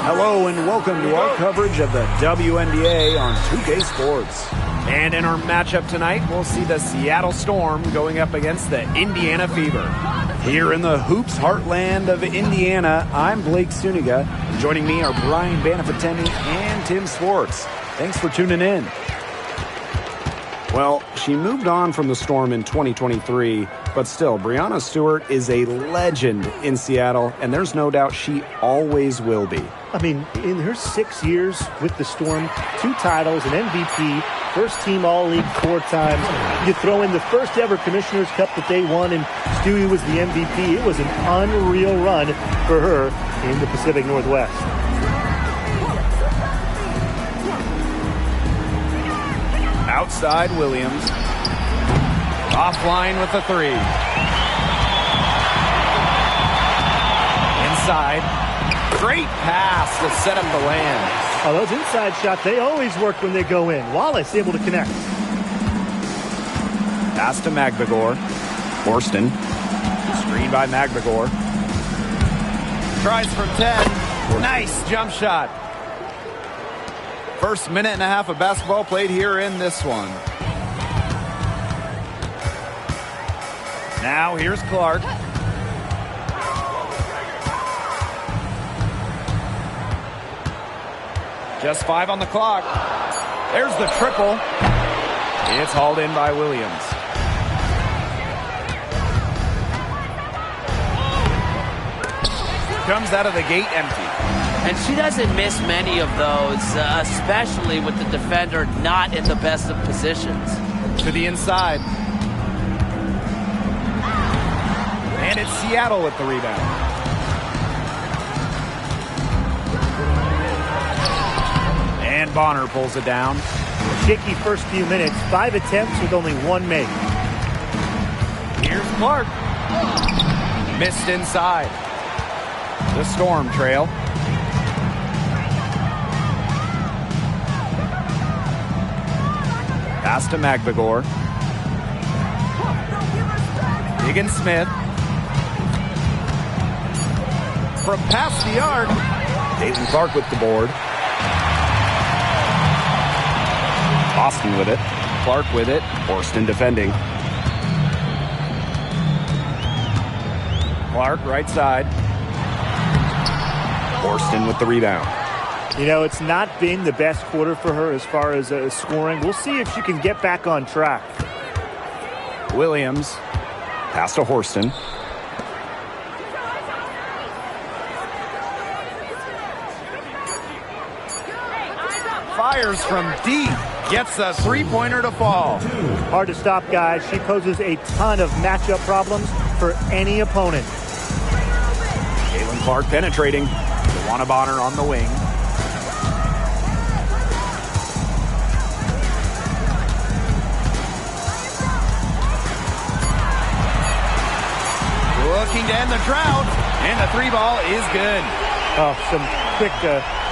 Hello and welcome to our coverage of the WNBA on 2K Sports. And in our matchup tonight, we'll see the Seattle Storm going up against the Indiana Fever. Here in the hoops heartland of Indiana, I'm Blake Suniga. Joining me are Brian Banafiteni and Tim Swartz. Thanks for tuning in. Well, she moved on from the Storm in 2023, but still, Breanna Stewart is a legend in Seattle, and there's no doubt she always will be. I mean, in her 6 years with the Storm, 2 titles, an MVP, first team All-League 4 times. You throw in the first ever Commissioner's Cup that they won, and Stewie was the MVP. It was an unreal run for her in the Pacific Northwest. Outside Williams. Offline with the 3. Inside. Great pass to set up the land. Oh, those inside shots, they always work when they go in. Wallace able to connect. Pass to Magbegor. Horston. Screen by Magbegor. Tries from 10. Nice jump shot. First minute and a half of basketball played here in this one. Now here's Clark. Just 5 on the clock. There's the triple. It's hauled in by Williams. Comes out of the gate empty. And she doesn't miss many of those, especially with the defender not in the best of positions. To the inside. And it's Seattle with the rebound. And Bonner pulls it down. Shaky first few minutes, 5 attempts with only 1 make. Here's Clark. Missed inside. The Storm trail. Pass to Magbegor. Higgins-Smith. From past the arc. Caitlin Clark with the board. Austin with it. Clark with it. Horston defending. Clark right side. Horston with the rebound. You know, it's not been the best quarter for her as far as scoring. We'll see if she can get back on track. Williams. Pass to Horston. Fires from deep. Gets a 3-pointer to fall. Hard to stop, guys. She poses a ton of matchup problems for any opponent. Caitlin Clark penetrating. Wnba Bonner on the wing. Looking to end the drought, and the 3 ball is good. Oh, some quick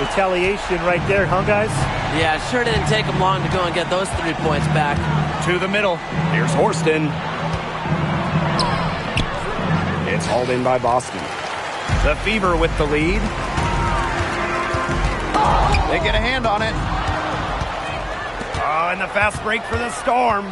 retaliation right there, huh, guys? Yeah, it sure didn't take them long to go and get those 3 points back. To the middle. Here's Horston. It's hauled in by Boston. The Fever with the lead. They get a hand on it. Oh, and the fast break for the Storm.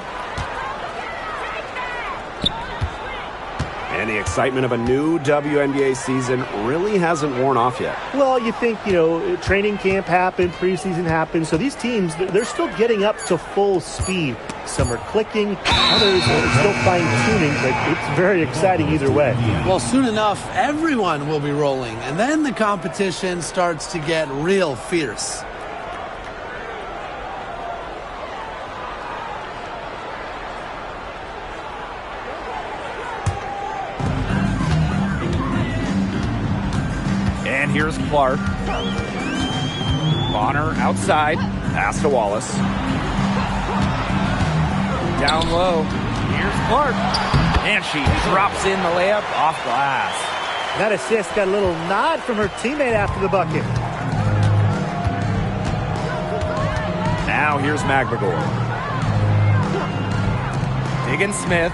And the excitement of a new WNBA season really hasn't worn off yet. Well, you think, you know, training camp happened, preseason happened, so these teams, they're still getting up to full speed. Some are clicking, others are still fine-tuning, but it's very exciting either way. Well, soon enough, everyone will be rolling, and then the competition starts to get real fierce. And here's Clark. Bonner outside. Pass to Wallace. Down low. Here's Clark. And she drops in the layup off glass. That assist got a little nod from her teammate after the bucket. Now here's Magbegor. Higgins-Smith.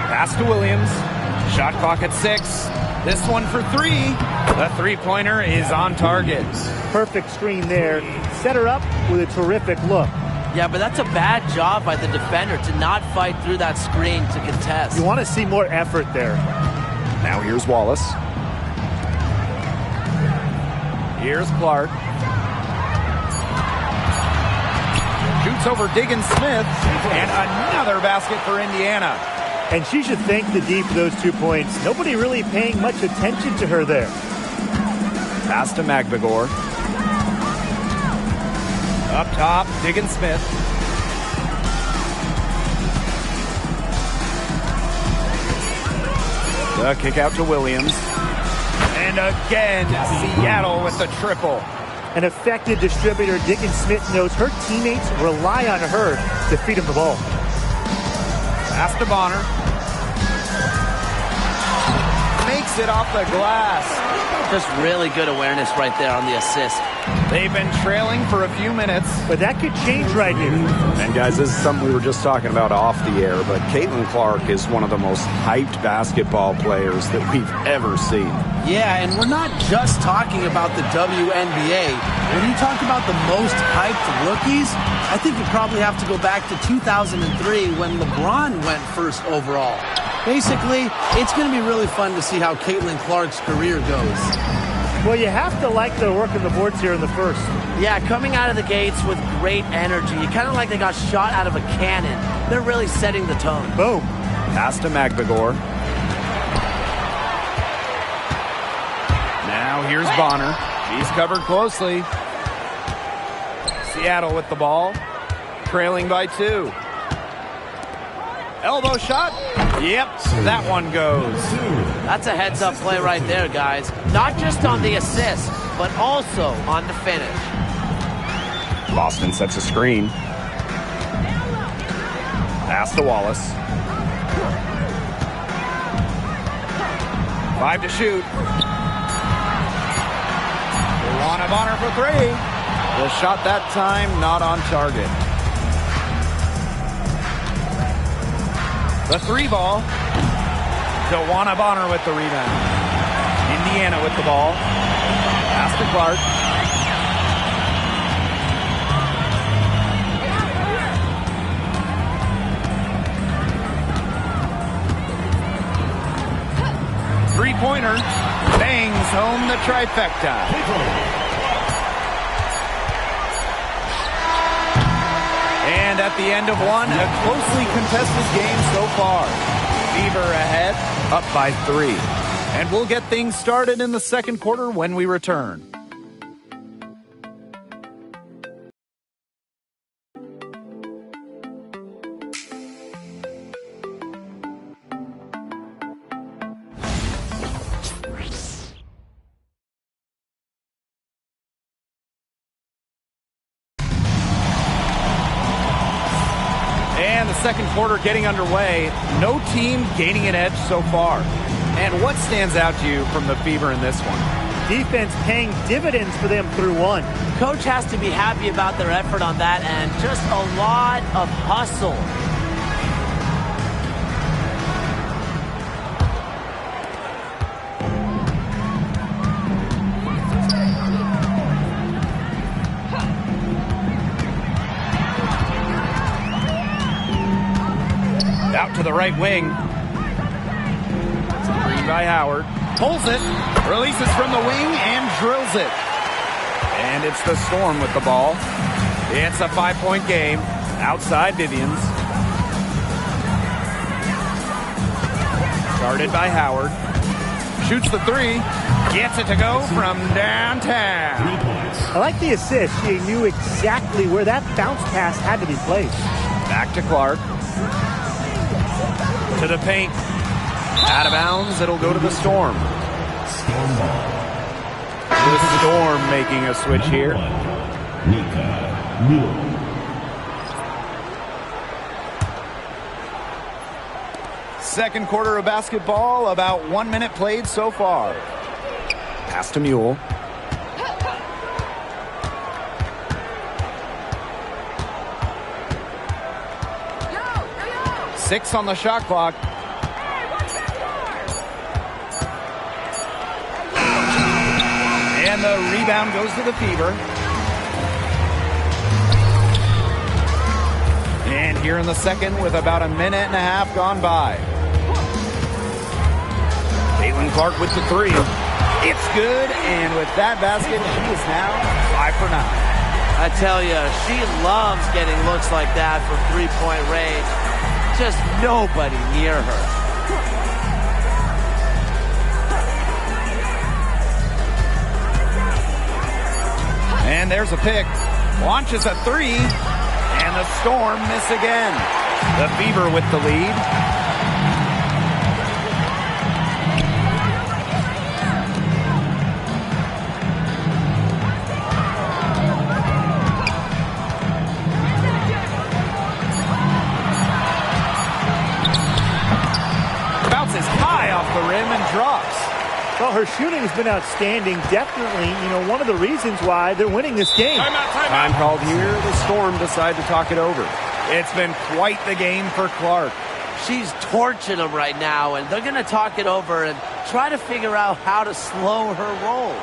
Pass to Williams. Shot clock at 6. This one for three. The three-pointer is on target. Perfect screen there. Set her up with a terrific look. Yeah, but that's a bad job by the defender to not fight through that screen to contest. You want to see more effort there. Now here's Wallace. Here's Clark. Shoots over Diggins Smith. And another basket for Indiana. And she should thank the D for those 2 points. Nobody really paying much attention to her there. Pass to Magbegor. Up top, Diggins Smith. The kick out to Williams. And again, Seattle with the triple. An effective distributor, Diggins Smith knows her teammates rely on her to feed him the ball. Pass to Bonner. Makes it off the glass. Just really good awareness right there on the assist. They've been trailing for a few minutes. But that could change right here. And guys, this is something we were just talking about off the air, but Caitlin Clark is one of the most hyped basketball players that we've ever seen. Yeah, and we're not just talking about the WNBA. When you talk about the most hyped rookies, I think you probably have to go back to 2003 when LeBron went first overall. Basically, it's going to be really fun to see how Caitlin Clark's career goes. Well, you have to like their work on the boards here in the first. Yeah, coming out of the gates with great energy. Kind of like they got shot out of a cannon. They're really setting the tone. Boom. Pass to Magbegor. Now here's Bonner. He's covered closely. Seattle with the ball. Trailing by 2. Elbow shot. Yep, that one goes. That's a heads-up play right there, guys. Not just on the assist, but also on the finish. Boston sets a screen. Pass to Wallace. 5 to shoot. Wana Bonner for 3. The shot that time not on target. The 3 ball. Wana Bonner with the rebound. Indiana with the ball. Pass to Clark. Three-pointer. Bangs home the trifecta. And at the end of one, a closely contested game so far. Fever ahead, up by 3. And we'll get things started in the second quarter when we return. Second quarter getting underway. No team gaining an edge so far. And what stands out to you from the Fever in this one? Defense paying dividends for them through one. Coach has to be happy about their effort on that and just a lot of hustle. Out to the right wing. Screen by Howard. Pulls it. Releases from the wing and drills it. And it's the Storm with the ball. It's a 5-point game. Outside Vivians. Started by Howard. Shoots the 3. Gets it to go from downtown. I like the assist. She knew exactly where that bounce pass had to be placed. Back to Clark. To the paint. Out of bounds. It'll go to the Storm. The Storm making a switch here. Second quarter of basketball. About 1 minute played so far. Pass to Mule. Six on the shot clock. And the rebound goes to the Fever. And here in the second with about a minute and a half gone by. Caitlin Clark with the three. It's good, and with that basket, she is now 5 for 9. I tell you, she loves getting looks like that from three-point range. Just nobody near her. And there's a pick. Launches a three, and the Storm miss again. The Fever with the lead. Bounces high off the rim and drops. Well, her shooting has been outstanding. Definitely, one of the reasons why they're winning this game. Time called here. The Storm decide to talk it over. It's been quite the game for Clark. She's torching them right now, and they're going to talk it over and try to figure out how to slow her roll.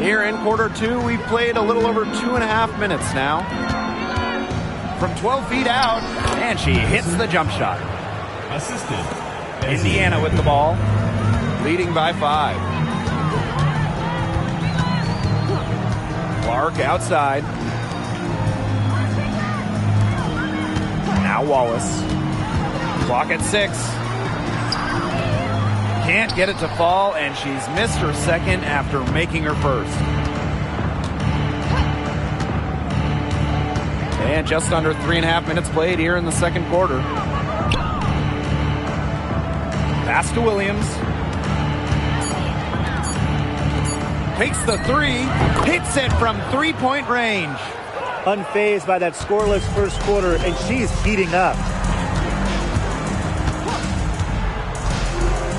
Here in quarter two, we've played a little over 2.5 minutes now. From 12 feet out, and she hits the jump shot. Assistant. Indiana with the ball, leading by 5. Clark outside. Now Wallace. Clock at 6. Can't get it to fall, and she's missed her second after making her first. And just under 3.5 minutes played here in the second quarter. Pass to Williams. Takes the three, hits it from three-point range. Unfazed by that scoreless first quarter, and she's heating up.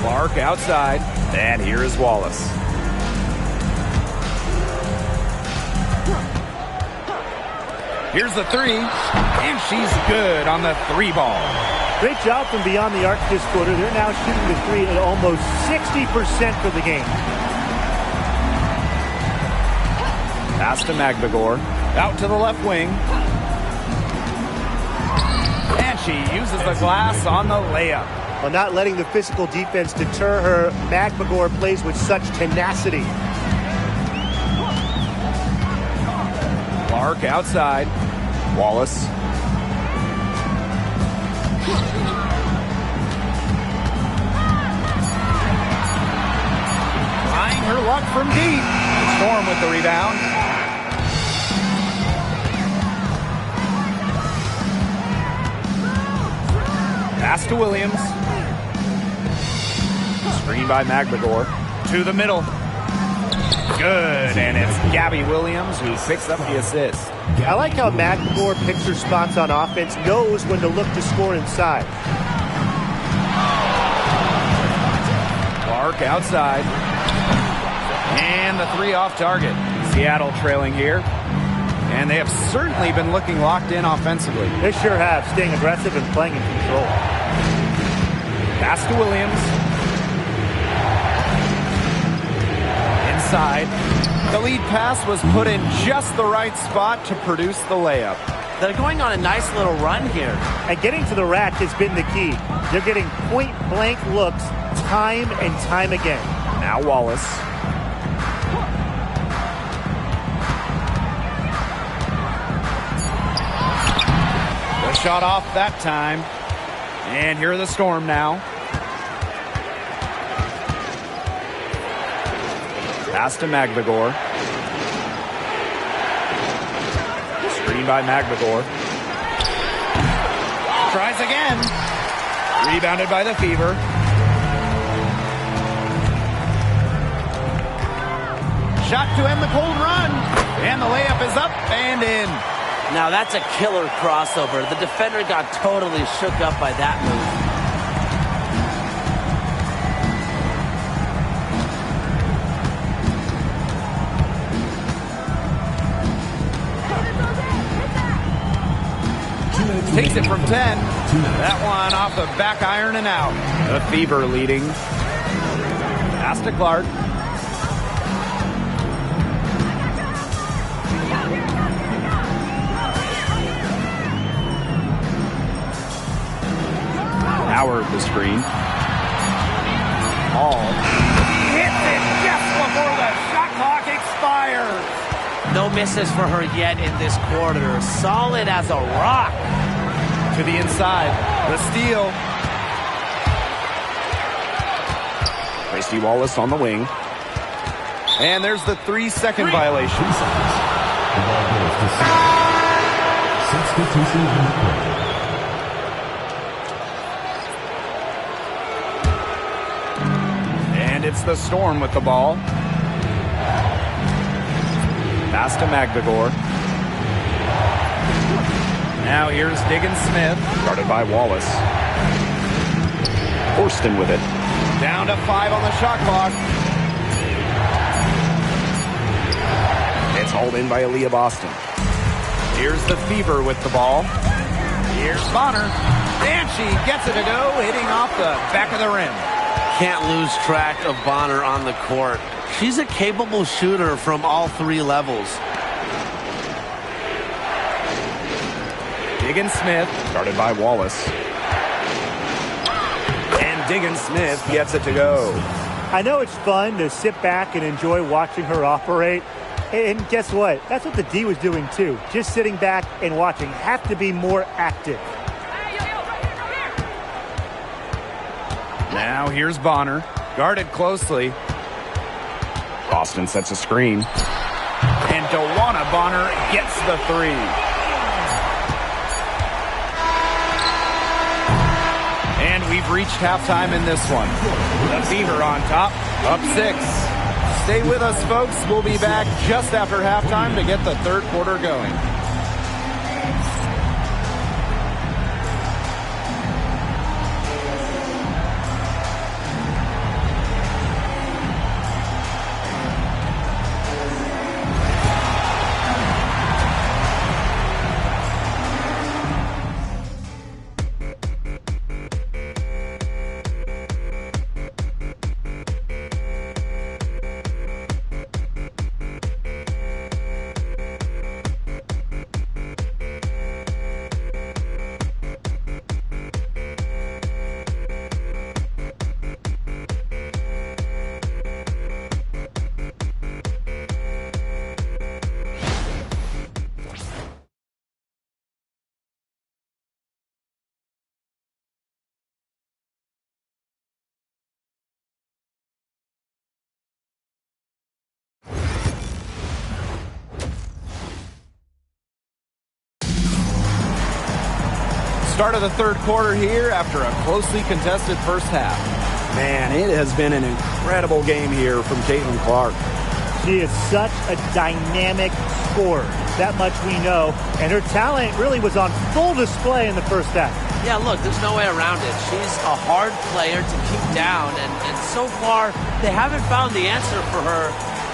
Clark outside, and here is Wallace. Here's the three, and she's good on the three ball. Great job from beyond the arc this quarter. They're now shooting the three at almost 60% for the game. Pass to McBagor, out to the left wing. And she uses the glass on the layup. While not letting the physical defense deter her, McBagor plays with such tenacity. Clark outside. Wallace. Trying her luck from deep. Storm with the rebound. Pass to Williams. Screen by McBagor. To the middle. Good, and it's Gabby Williams who picks up the assist. I like how McBagor picks her spots on offense, knows when to look to score inside. Clark outside. And the three off target. Seattle trailing here. And they have certainly been looking locked in offensively. They sure have, staying aggressive and playing in control. Pass to Williams. side. The lead pass was put in just the right spot to produce the layup. They're going on a nice little run here. And getting to the rack has been the key. They're getting point-blank looks time and time again. Now Wallace. The shot off that time. And here are the Storm now. Pass to Magvagor. Screen by Magvagor. Tries again. Rebounded by the Fever. Shot to end the cold run. And the layup is up and in. Now that's a killer crossover. The defender got totally shook up by that move. Takes it from 10. That one off the back iron and out. The Fever leading. Pass to Clark. Howard the screen. Hall. Hits it just before the shot clock expires. No misses for her yet in this quarter. Solid as a rock. To the inside. The steal. Tracy Wallace on the wing. And there's the 3-second violation. And it's the Storm with the ball. Pass to Magvagor. Now here's Diggins Smith. Guarded by Wallace. Horston with it. Down to 5 on the shot clock. It's hauled in by Aaliyah Boston. Here's the Fever with the ball. Here's Bonner. And she gets it to go, hitting off the back of the rim. Can't lose track of Bonner on the court. She's a capable shooter from all 3 levels. Diggins Smith, guarded by Wallace. And Diggins Smith gets it to go. I know it's fun to sit back and enjoy watching her operate. And guess what? That's what the D was doing too. Just sitting back and watching. Have to be more active. Now here's Bonner. Guarded closely. Boston sets a screen. And DeWanna Bonner gets the 3. And we've reached halftime in this one. The Fever on top, up 6. Stay with us, folks. We'll be back just after halftime to get the third quarter going. Start of the third quarter here after a closely contested first half. Man, it has been an incredible game here from Caitlin Clark. She is such a dynamic scorer. That much we know. And her talent really was on full display in the first half. Yeah, look, there's no way around it. She's a hard player to keep down. And so far, they haven't found the answer for her.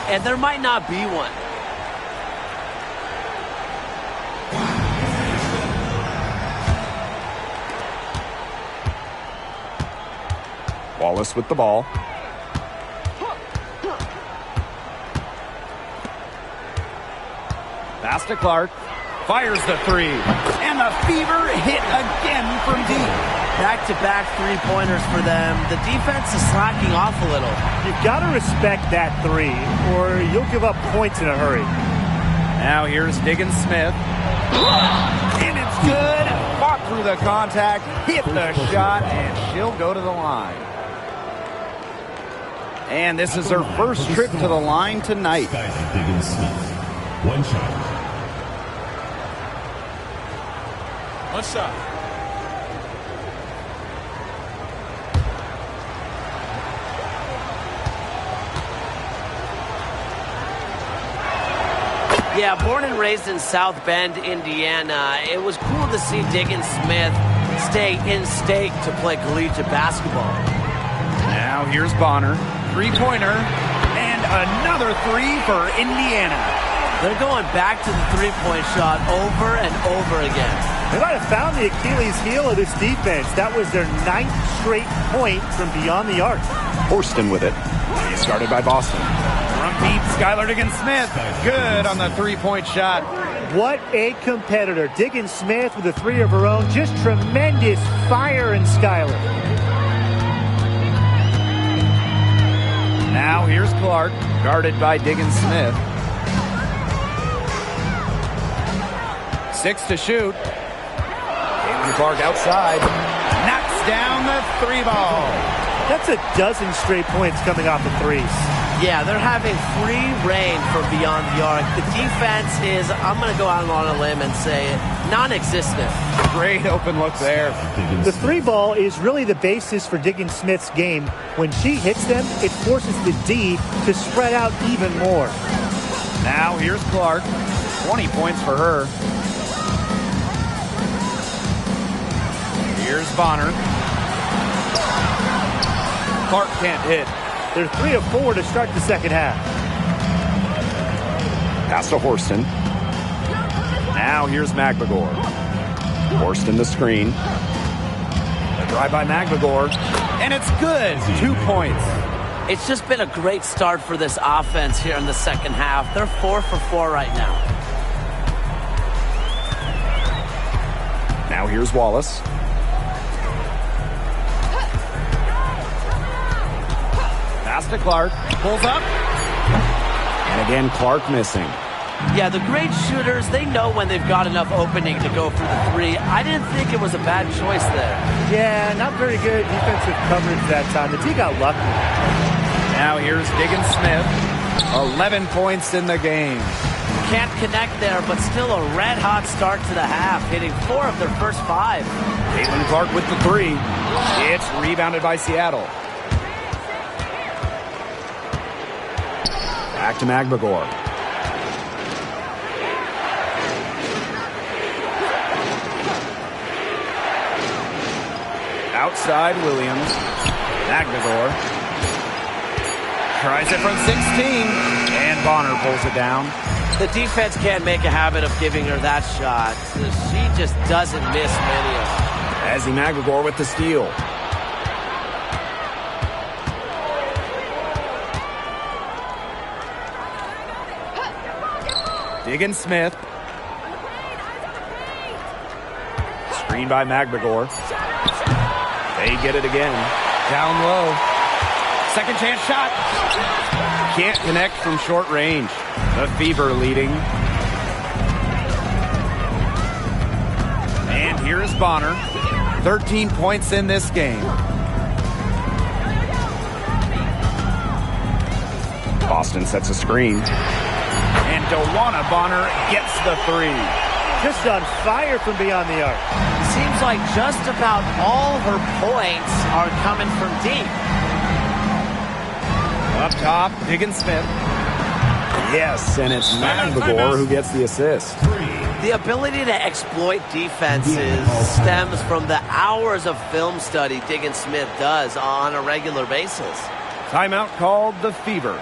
And there might not be one. Wallace with the ball. Pass to Clark. Fires the three. And the Fever hit again from deep. Back-to-back three-pointers for them. The defense is slacking off a little. You've got to respect that three, or you'll give up points in a hurry. Now here's Diggins Smith. And it's good. Fought through the contact, hit the shot, and she'll go to the line. And this is her first trip to the line tonight. Diggins Smith. One shot. One shot. Yeah, born and raised in South Bend, Indiana, it was cool to see Diggins Smith stay in state to play collegiate basketball. Now here's Bonner. Three-pointer. And another three for Indiana. They're going back to the three-point shot over and over again. They might have found the Achilles heel of this defense. That was their 9th straight point from beyond the arc. Horston with it. He's guarded by Boston. From deep, Skylar Diggins-Smith. Good on the three-point shot. What a competitor. Diggins Smith with a three of her own. Just tremendous fire in Skylar. Now here's Clark, guarded by Diggins-Smith. 6 to shoot. Caitlin Clark outside. Knocks down the three ball. That's a dozen straight points coming off the threes. Yeah, they're having free reign from beyond the arc. The defense is, I'm going to go out on a limb and say it, non-existent. Great open look there. The three ball is really the basis for Diggins Smith's game. When she hits them, it forces the D to spread out even more. Now here's Clark. 20 points for her. Here's Bonner. Clark can't hit. They're 3 of 4 to start the second half. Pass to Horston. Now here's McMagor. Horston the screen. The drive by McMagor. And it's good. 2 points. It's just been a great start for this offense here in the second half. They're 4 for 4 right now. Now here's Wallace. Pass to Clark. Pulls up. And again, Clark missing. Yeah, the great shooters, they know when they've got enough opening to go for the three. I didn't think it was a bad choice there. Yeah, not very good defensive coverage that time. The D got lucky. Now here's Diggins Smith. 11 points in the game. Can't connect there, but still a red-hot start to the half, hitting 4 of their first 5. Caitlin Clark with the three. It's rebounded by Seattle. Back to McMagor. Outside Williams. McMagor tries it from 16. And Bonner pulls it down. The defense can't make a habit of giving her that shot. She just doesn't miss many of them. Azzy McMagor with the steal. Diggins Smith. Screen by McMagor. They get it again. Down low. Second chance shot. Can't connect from short range. The Fever leading. And here is Bonner. 13 points in this game. Boston sets a screen. And Dewana Bonner gets the three. Just on fire from beyond the arc. Seems like just about all her points are coming from deep. Up top, Diggins Smith. Yes, and it's McMagor who gets the assist. The ability to exploit defenses stems from the hours of film study Diggins Smith does on a regular basis. Timeout called the Fever.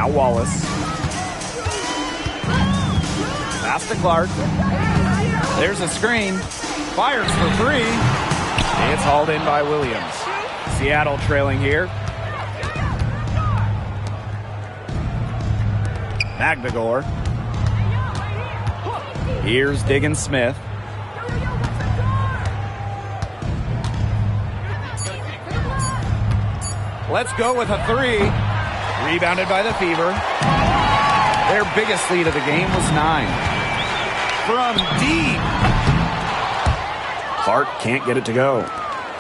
Now Wallace. Pass to Clark. There's a screen. Fires for three. It's hauled in by Williams. Seattle trailing here. Magdagor. Here's Diggins Smith. Let's go with a three. Rebounded by the Fever. Their biggest lead of the game was 9. From deep. Clark can't get it to go.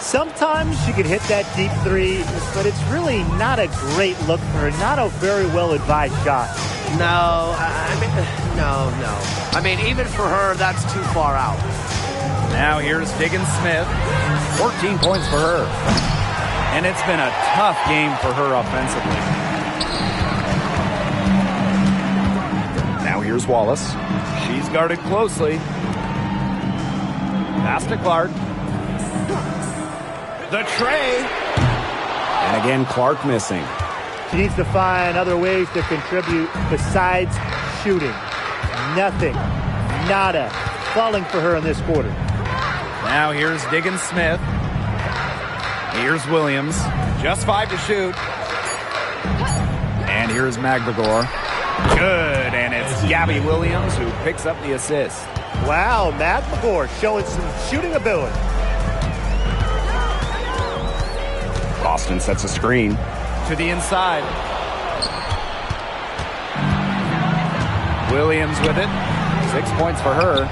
Sometimes she could hit that deep three, but it's really not a great look for her. Not a very well-advised shot. No, no. I mean, even for her, that's too far out. Now here's Diggins Smith. 14 points for her. And it's been a tough game for her offensively. Now here's Wallace. She's guarded closely. Pass to Clark. The tray. And again, Clark missing. She needs to find other ways to contribute besides shooting. Nothing. Nada. Falling for her in this quarter. Now here's Diggins Smith. Here's Williams. Just 5 to shoot. And here's Magdagor. Good, and it's Gabby Williams who picks up the assist. Wow, Magdagor showing some shooting ability. Boston sets a screen. To the inside. Williams with it. 6 points for her.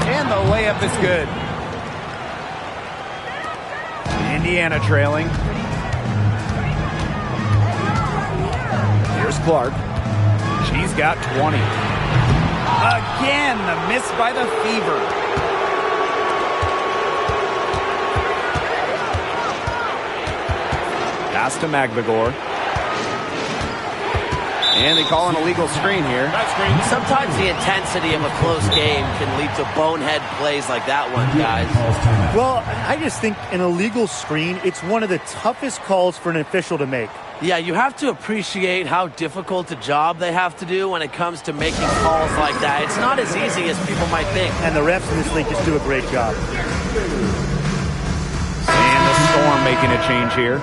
And the layup is good. Indiana trailing. Here's Clark. She's got 20. Again, the miss by the Fever. Pass to Magdagor. And they call an illegal screen here. Sometimes the intensity of a close game can lead to bonehead plays like that one, guys. Well, I just think an illegal screen, it's one of the toughest calls for an official to make. Yeah, you have to appreciate how difficult a job they have to do when it comes to making calls like that. It's not as easy as people might think. And the refs in this league just do a great job. And the Storm making a change here.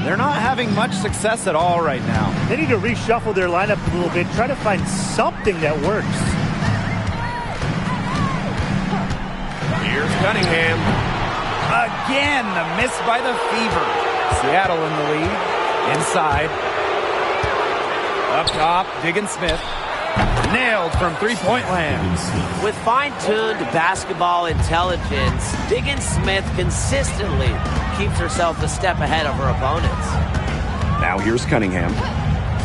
They're not having much success at all right now. They need to reshuffle their lineup a little bit, try to find something that works. Here's Cunningham. Again, the miss by the Fever. Seattle in the lead. Inside. Up top, Diggins Smith. Nailed from three-point land. With fine-tuned basketball intelligence, Diggins Smith consistently keeps herself a step ahead of her opponents. Now here's Cunningham.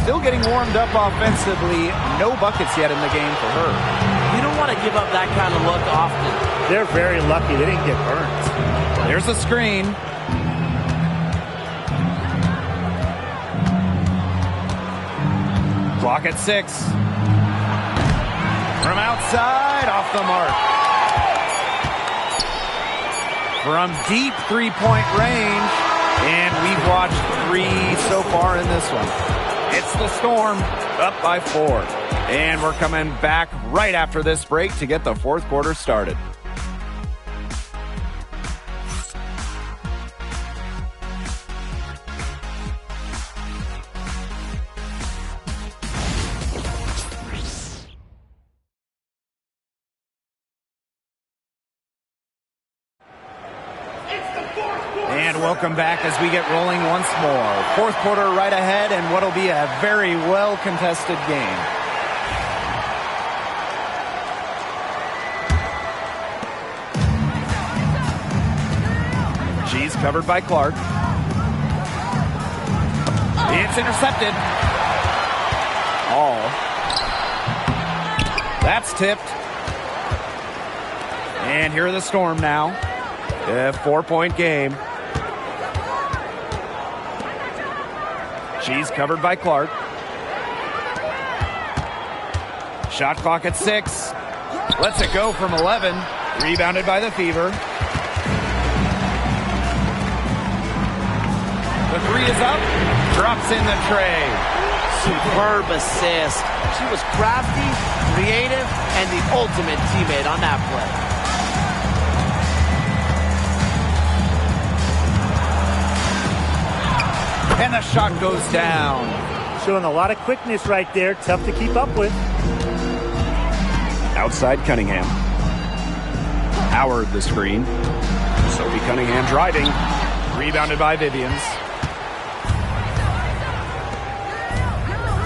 Still getting warmed up offensively. No buckets yet in the game for her. You don't want to give up that kind of look often. They're very lucky they didn't get burnt. There's a screen. Clock at 6. From outside, off the mark. From deep three-point range, and we've watched 3 so far in this one. It's the Storm, up by 4. And we're coming back right after this break to get the fourth quarter started. And welcome back as we get rolling once more. Fourth quarter right ahead, and what'll be a very well-contested game. She's covered by Clark. It's intercepted. All. That's tipped. And here are the Storm now. A 4-point game. She's covered by Clark. Shot clock at 6. Lets it go from 11. Rebounded by the Fever. The three is up. Drops in the tray. Superb assist. She was crafty, creative, and the ultimate teammate on that play. And the shot goes down. Showing a lot of quickness right there. Tough to keep up with. Outside Cunningham. Howard the screen. Sophie Cunningham driving. Rebounded by Vivians.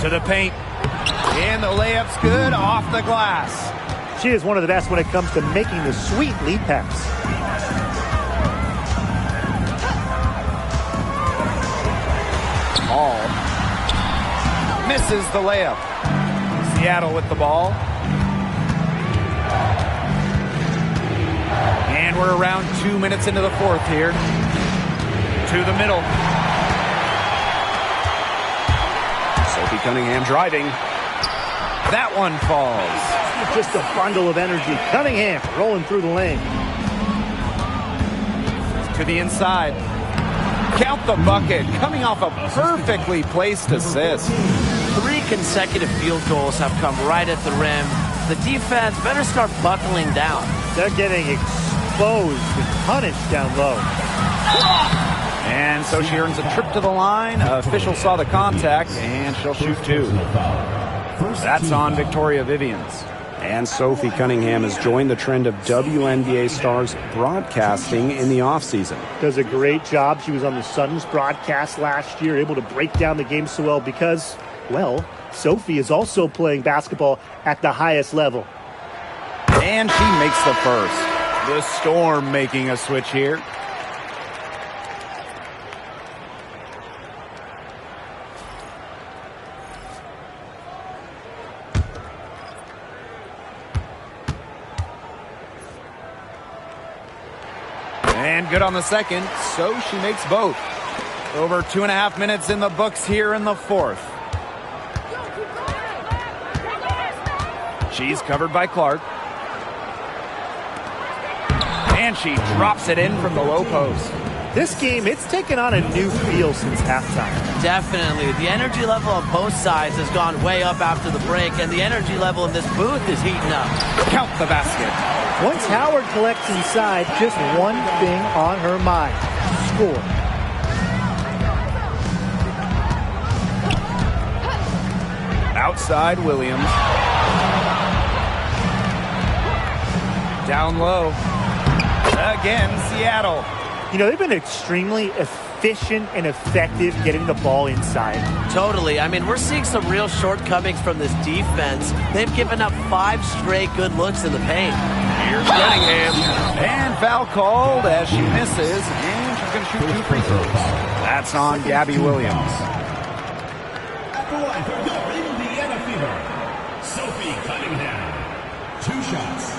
To the paint. And the layup's good off the glass. She is one of the best when it comes to making the sweet lead pass. Ball. Misses the layup. Seattle with the ball. And we're around 2 minutes into the fourth here. To the middle. Sophie Cunningham driving. That one falls. Just a bundle of energy. Cunningham rolling through the lane. To the inside. Count the bucket. Coming off a perfectly placed assist. 3 consecutive field goals have come right at the rim. The defense better start buckling down. They're getting exposed and punished down low. And so she earns a trip to the line. Official saw the contact, and she'll shoot 2. That's on Victoria Vivians. And Sophie Cunningham has joined the trend of WNBA stars broadcasting in the offseason. Does a great job. She was on the Suns broadcast last year, able to break down the game so well because, well, Sophie is also playing basketball at the highest level. And she makes the first. The Storm making a switch here. And good on the second, so she makes both. Over 2.5 minutes in the books here in the fourth. She's covered by Clark. And she drops it in from the low post. This game, it's taken on a new feel since halftime. Definitely. The energy level on both sides has gone way up after the break, and the energy level in this booth is heating up. Count the basket. Once Howard collects inside, just one thing on her mind. Score. Outside Williams. Down low. Again, Seattle. You know, they've been extremely efficient and effective getting the ball inside. Totally. I mean, we're seeing some real shortcomings from this defense. They've given up 5 straight good looks in the paint. Here's Cunningham. And foul called as she misses. And she's going to shoot 2 free throws. That's on Gabby Williams. At the line for your Wnba Fever, Sophie Cunningham. 2 shots.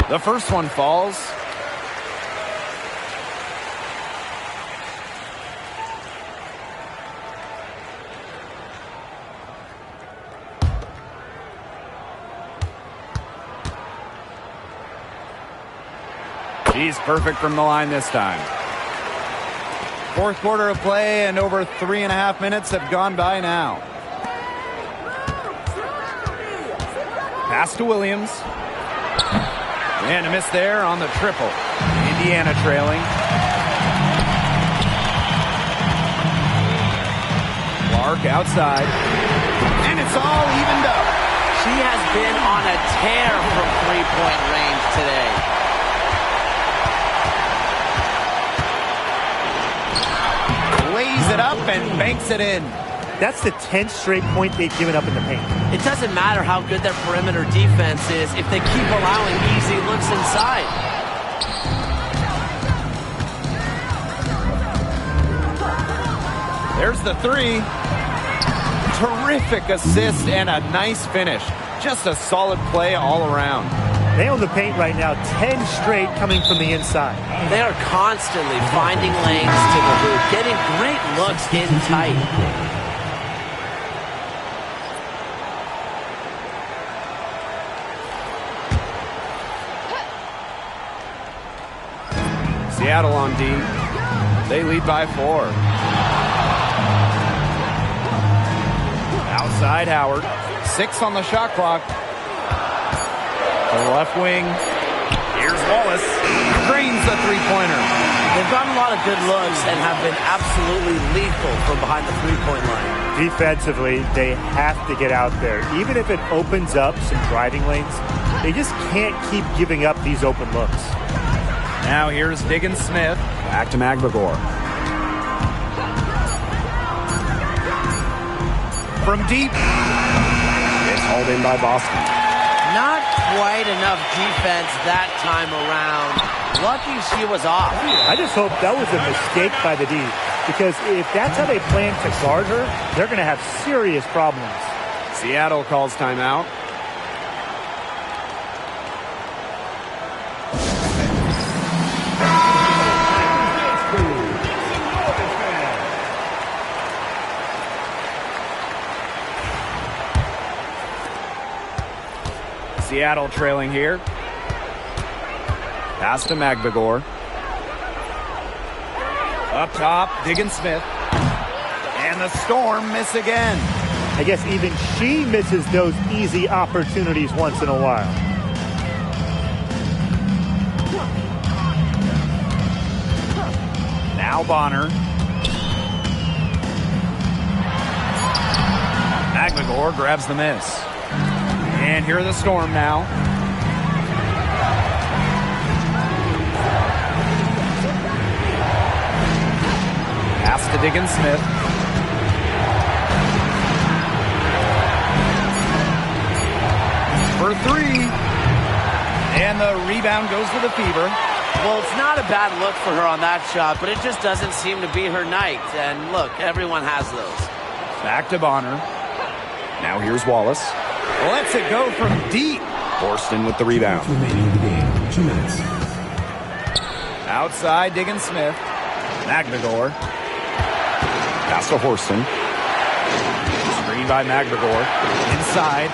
The first one falls. She's perfect from the line this time. Fourth quarter of play, and over 3.5 minutes have gone by now. Pass to Williams. And a miss there on the triple. Indiana trailing. Clark outside. And it's all evened up. She has been on a tear from three-point range today. Lays it up and banks it in. That's the 10th straight point they've given up in the paint. It doesn't matter how good their perimeter defense is if they keep allowing easy looks inside. There's the 3. Terrific assist and a nice finish. Just a solid play all around. They own the paint right now, 10 straight coming from the inside. They are constantly finding lanes to the hoop, getting great looks in tight. Seattle on D. They lead by 4. Outside Howard. 6 on the shot clock. To the left wing. Here's Wallace. Drains the three-pointer. They've gotten a lot of good looks and have been absolutely lethal from behind the three-point line. Defensively, they have to get out there. Even if it opens up some driving lanes, they just can't keep giving up these open looks. Now here's Diggins Smith. Back to Magbagor. From deep. It's hauled in by Boston. Not quite enough defense that time around. Lucky she was off. I just hope that was a mistake by the D, because if that's how they plan to guard her, they're going to have serious problems. Seattle calls timeout. Seattle trailing here. Pass to Magbagor. Up top, Diggins Smith. And the Storm miss again. I guess even she misses those easy opportunities once in a while. Now Bonner. Magbagor grabs the miss. And here are the Storm now. Pass to Diggins Smith. For 3. And the rebound goes to the Fever. Well, it's not a bad look for her on that shot, but it just doesn't seem to be her night. And look, everyone has those. Back to Bonner. Now here's Wallace. Lets it go from deep. Horston with the rebound. Remaining in the game, 2 minutes. Outside, Diggins Smith. Magbagor. Pass to Horston. Screen by Magbagor. Inside.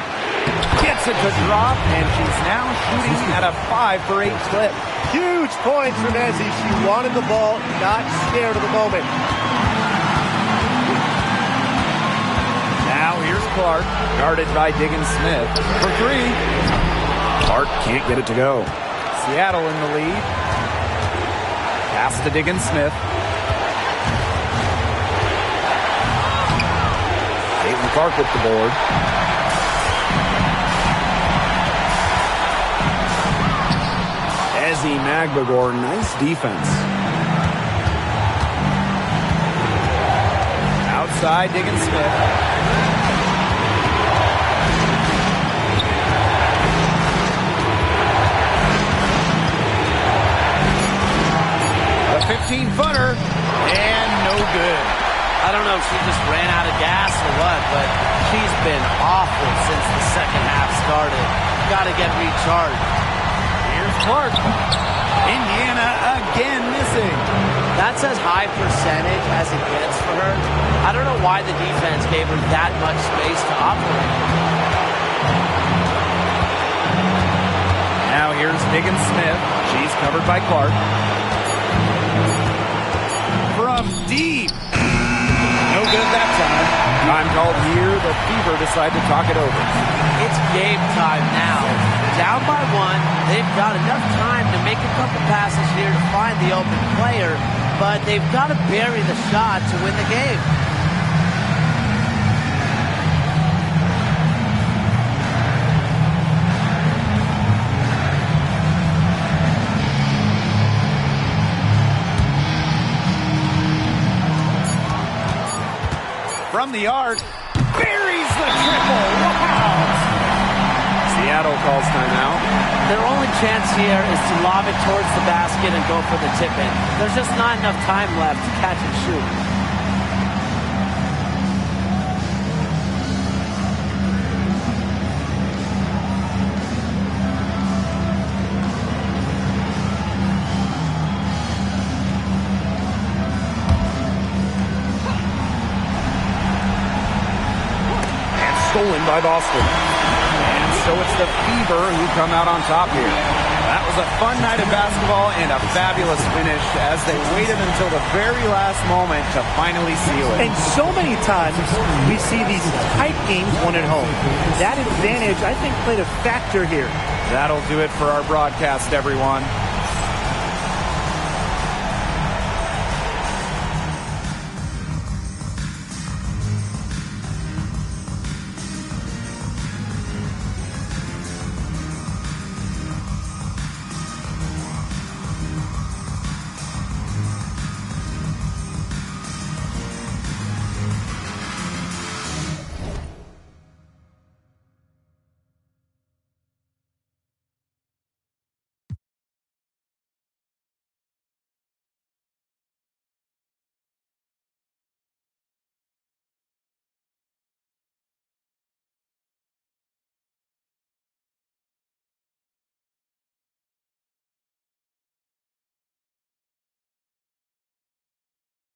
Gets it to drop, and she's now shooting at a 5 for 8 clip. Huge points from Ezzy. She wanted the ball, not scared of the moment. Now here's Clark, guarded by Diggins Smith for 3. Clark can't get it to go. Seattle in the lead. Pass to Diggins Smith. Caitlin Clark with the board. Ezzy Magbagor, nice defense. Outside, Diggins Smith. A 15-footer, and no good. I don't know if she just ran out of gas or what, but she's been awful since the second half started. Got to get recharged. Here's Clark. Indiana again missing. That's as high percentage as it gets for her. I don't know why the defense gave her that much space to operate. Now here's Diggins Smith. She's covered by Clark. From deep. No good that time. Time called here. The Fever decide to talk it over. It's game time now. Down by 1. They've got enough time to make a couple passes here to find the open player, but they've got to bury the shot to win the game. From the arc, buries the triple. Wow! Seattle calls timeout. Their only chance here is to lob it towards the basket and go for the tip-in. There's just not enough time left to catch and shoot. stolen by Boston. And so it's the Fever who come out on top here. That was a fun night of basketball and a fabulous finish as they waited until the very last moment to finally seal it. And so many times we see these tight games won at home. That advantage, I think, played a factor here. That'll do it for our broadcast, everyone.